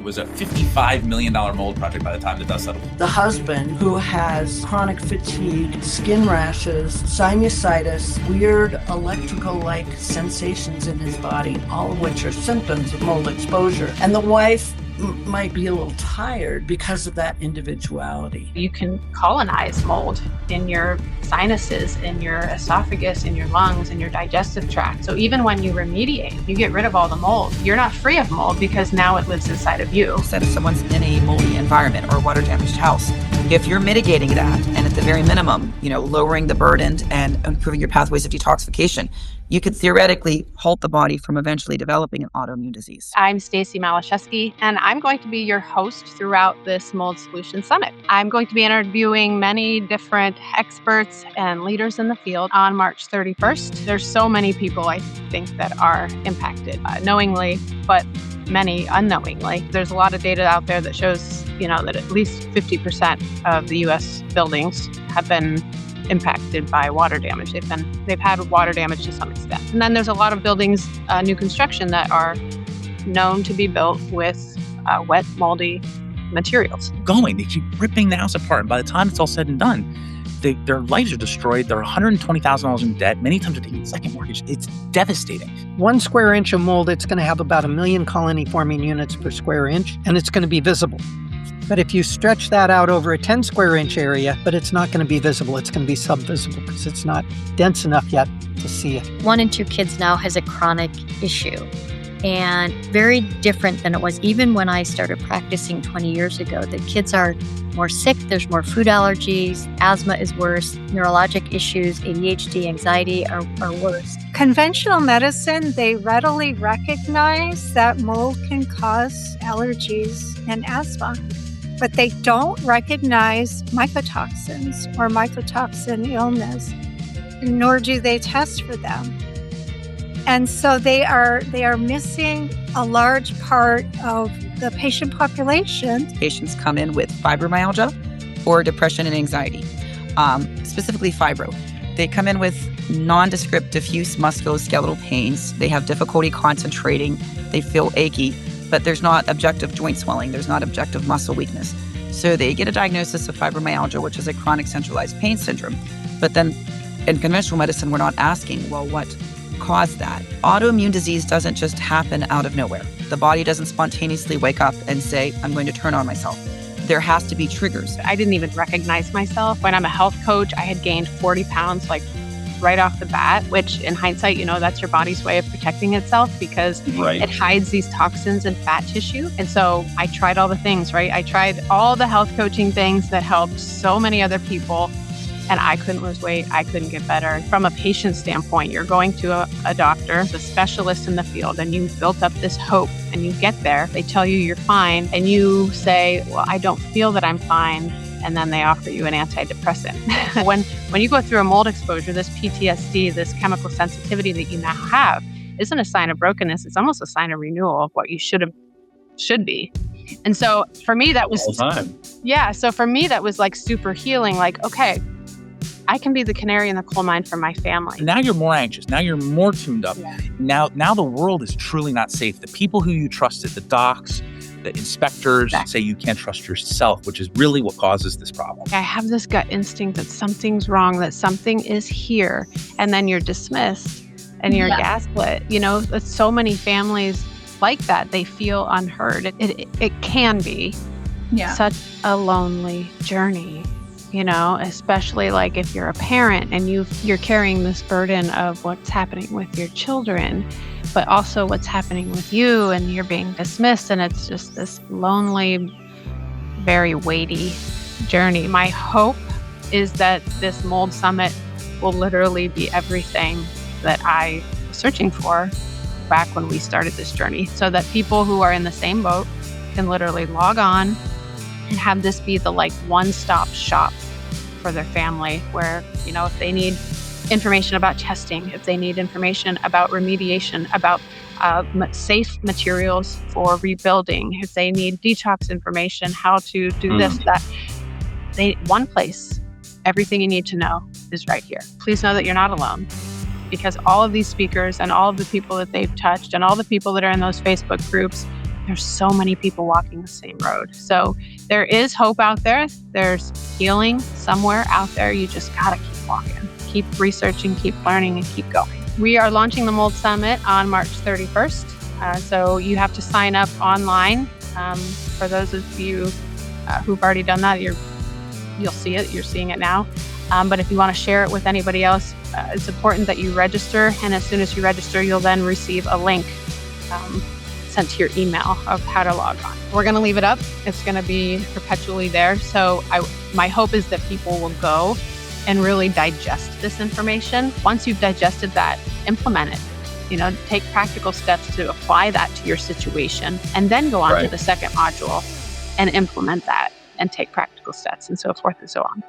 It was a $55 million mold project by the time the dust settled. The husband, who has chronic fatigue, skin rashes, sinusitis, weird electrical-like sensations in his body, all of which are symptoms of mold exposure. And the wife might be a little tired because of that individuality. You can colonize mold in your sinuses, in your esophagus, in your lungs, in your digestive tract. So even when you remediate, you get rid of all the mold. You're not free of mold because now it lives inside of you. Instead of someone's in a moldy environment or water damaged house, if you're mitigating that and at the very minimum, lowering the burden and improving your pathways of detoxification, you could theoretically halt the body from eventually developing an autoimmune disease. I'm Stacy Malashevsky, and I'm going to be your host throughout this Mold Solution Summit. I'm going to be interviewing many different experts and leaders in the field on March 31st. There's so many people, I think, that are impacted knowingly, but many unknowingly. There's a lot of data out there that shows, that at least 50% of the U.S. buildings have been impacted by water damage. They've had water damage to some extent. And then there's a lot of buildings, new construction, that are known to be built with wet, moldy materials. They keep ripping the house apart. And by the time it's all said and done, their lives are destroyed. They're $120,000 in debt. Many times they're taking a second mortgage. It's devastating. 1 square inch of mold, it's going to have about 1 million colony forming units per square inch, and it's going to be visible. But if you stretch that out over a 10 square inch area, but it's not going to be visible, it's going to be subvisible because it's not dense enough yet to see it. 1 in 2 kids now has a chronic issue, and very different than it was even when I started practicing 20 years ago. The kids are more sick, there's more food allergies, asthma is worse, neurologic issues, ADHD, anxiety are worse. Conventional medicine, they readily recognize that mold can cause allergies and asthma, but they don't recognize mycotoxins or mycotoxin illness, nor do they test for them. And so they are missing a large part of the patient population. Patients come in with fibromyalgia or depression and anxiety, specifically fibro. They come in with nondescript diffuse musculoskeletal pains. They have difficulty concentrating. They feel achy, but there's not objective joint swelling. There's not objective muscle weakness. So they get a diagnosis of fibromyalgia, which is a chronic centralized pain syndrome. But then in conventional medicine, we're not asking, well, what caused that? Autoimmune disease doesn't just happen out of nowhere. The body doesn't spontaneously wake up and say, I'm going to turn on myself. There has to be triggers. I didn't even recognize myself. When I'm a health coach, I had gained 40 pounds right off the bat, which in hindsight, that's your body's way of protecting itself because It hides these toxins in fat tissue. And so I tried all the things, right? I tried all the health coaching things that helped so many other people, and I couldn't lose weight. I couldn't get better. From a patient standpoint, you're going to a doctor, a specialist in the field, and you've built up this hope, and you get there, they tell you you're fine, and you say, well, I don't feel that I'm fine. And then they offer you an antidepressant. When you go through a mold exposure, this PTSD, this chemical sensitivity that you now have, isn't a sign of brokenness. It's almost a sign of renewal of what you should be. And so for me, that was all time. Yeah. So for me, that was super healing. Okay, I can be the canary in the coal mine for my family. Now you're more anxious. Now you're more tuned up. Yeah. Now the world is truly not safe. The people who you trusted, the docs, the inspectors, say you can't trust yourself, which is really what causes this problem. I have this gut instinct that something's wrong, that something is here, and then you're dismissed and you're gaslit. With so many families like that, they feel unheard. It can be such a lonely journey, especially if you're a parent and you're carrying this burden of what's happening with your children, but also what's happening with you, and you're being dismissed, and it's just this lonely, very weighty journey. My hope is that this Mold Summit will literally be everything that I was searching for back when we started this journey, so that people who are in the same boat can literally log on and have this be the one-stop shop for their family, where, if they need information about testing, if they need information about remediation, about safe materials for rebuilding, if they need detox information, how to do this, that, one place, everything you need to know is right here. Please know that you're not alone, because all of these speakers and all of the people that they've touched and all the people that are in those Facebook groups, There's so many people walking the same road. So there is hope out there. There's healing somewhere out there. You just got to keep walking, keep researching, keep learning, and keep going. We are launching the Mold Summit on March 31st. So you have to sign up online. For those of you who've already done that, you'll see it. You're seeing it now. But if you want to share it with anybody else, it's important that you register. And as soon as you register, you'll then receive a link sent to your email of how to log on. We're going to leave it up. It's going to be perpetually there. So my hope is that people will go and really digest this information. Once you've digested that, implement it. Take practical steps to apply that to your situation, and then go on to the second module and implement that and take practical steps, and so forth and so on.